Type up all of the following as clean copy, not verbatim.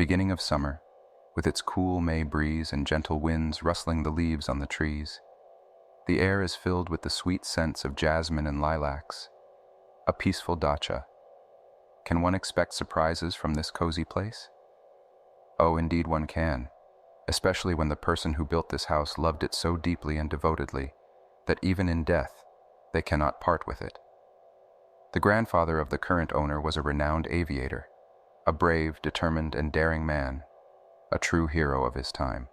beginning of summer, with its cool May breeze and gentle winds rustling the leaves on the trees. The air is filled with the sweet scents of jasmine and lilacs. A peaceful dacha. Can one expect surprises from this cozy place? Oh, indeed one can, especially when the person who built this house loved it so deeply and devotedly that even in death, they cannot part with it. The grandfather of the current owner was a renowned aviator, a brave, determined, and daring man, a true hero of his time.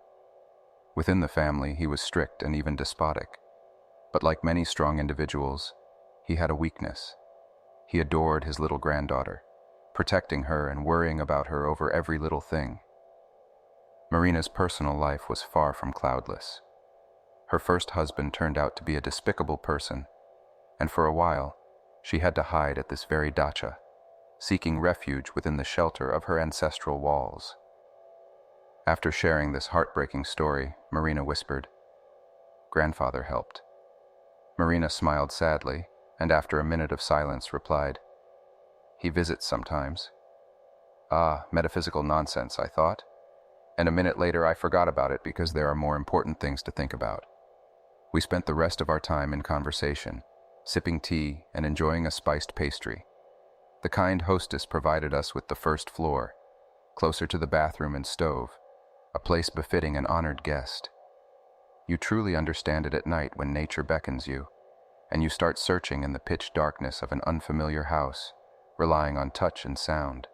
Within the family, he was strict and even despotic, but like many strong individuals, he had a weakness. He adored his little granddaughter, protecting her and worrying about her over every little thing. Marina's personal life was far from cloudless. Her first husband turned out to be a despicable person, and for a while, she had to hide at this very dacha, seeking refuge within the shelter of her ancestral walls. After sharing this heartbreaking story, Marina whispered, "Grandfather helped." Marina smiled sadly, and after a minute of silence replied, "He visits sometimes." Ah, metaphysical nonsense, I thought, and a minute later I forgot about it because there are more important things to think about. We spent the rest of our time in conversation, sipping tea and enjoying a spiced pastry. The kind hostess provided us with the first floor, closer to the bathroom and stove, a place befitting an honored guest. You truly understand it at night when nature beckons you, and you start searching in the pitch darkness of an unfamiliar house, relying on touch and sound,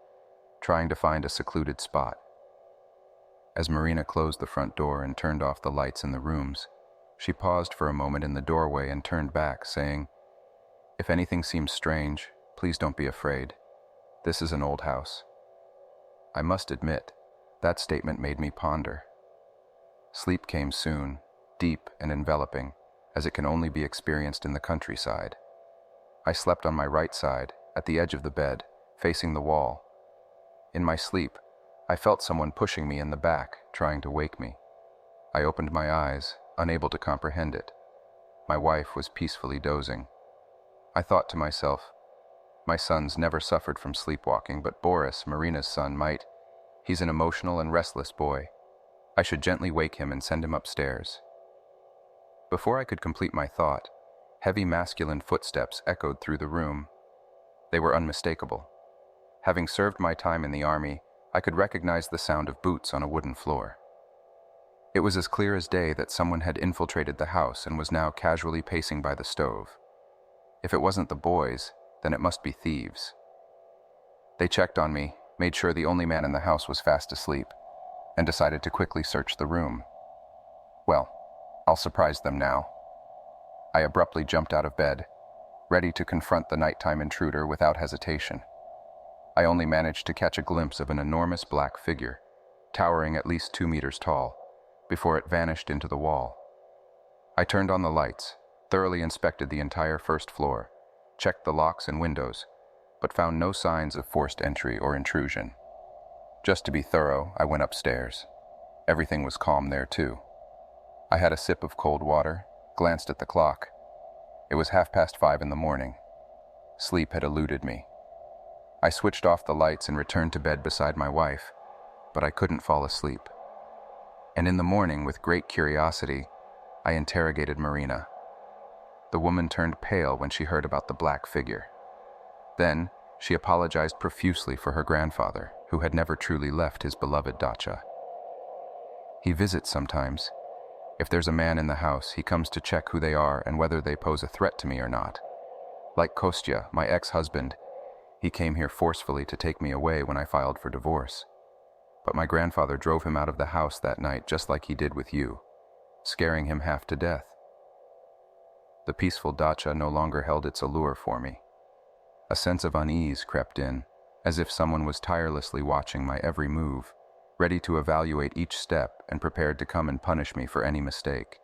trying to find a secluded spot. As Marina closed the front door and turned off the lights in the rooms, she paused for a moment in the doorway and turned back, saying, "If anything seems strange, please don't be afraid. This is an old house." I must admit, that statement made me ponder. Sleep came soon, deep and enveloping, as it can only be experienced in the countryside. I slept on my right side, at the edge of the bed, facing the wall. In my sleep, I felt someone pushing me in the back, trying to wake me. I opened my eyes, unable to comprehend it. My wife was peacefully dozing. I thought to myself, my sons never suffered from sleepwalking, but Boris, Marina's son, might. He's an emotional and restless boy. I should gently wake him and send him upstairs. Before I could complete my thought, heavy masculine footsteps echoed through the room. They were unmistakable. Having served my time in the army, I could recognize the sound of boots on a wooden floor. It was as clear as day that someone had infiltrated the house and was now casually pacing by the stove. If it wasn't the boys, then it must be thieves. They checked on me, made sure the only man in the house was fast asleep, and decided to quickly search the room. Well, I'll surprise them now. I abruptly jumped out of bed, ready to confront the nighttime intruder without hesitation. I only managed to catch a glimpse of an enormous black figure, towering at least 2 meters tall, before it vanished into the wall. I turned on the lights, thoroughly inspected the entire first floor, checked the locks and windows, but found no signs of forced entry or intrusion. Just to be thorough, I went upstairs. Everything was calm there too. I had a sip of cold water, glanced at the clock. It was 5:30 in the morning. Sleep had eluded me. I switched off the lights and returned to bed beside my wife, but I couldn't fall asleep. And in the morning, with great curiosity, I interrogated Marina. The woman turned pale when she heard about the black figure. Then, she apologized profusely for her grandfather, who had never truly left his beloved dacha. "He visits sometimes. If there's a man in the house, he comes to check who they are and whether they pose a threat to me or not. Like Kostya, my ex-husband, he came here forcefully to take me away when I filed for divorce. But my grandfather drove him out of the house that night just like he did with you, scaring him half to death. The peaceful dacha no longer held its allure for me. A sense of unease crept in, as if someone was tirelessly watching my every move, ready to evaluate each step and prepared to come and punish me for any mistake.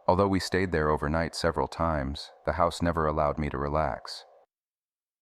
Although we stayed there overnight several times, the house never allowed me to relax.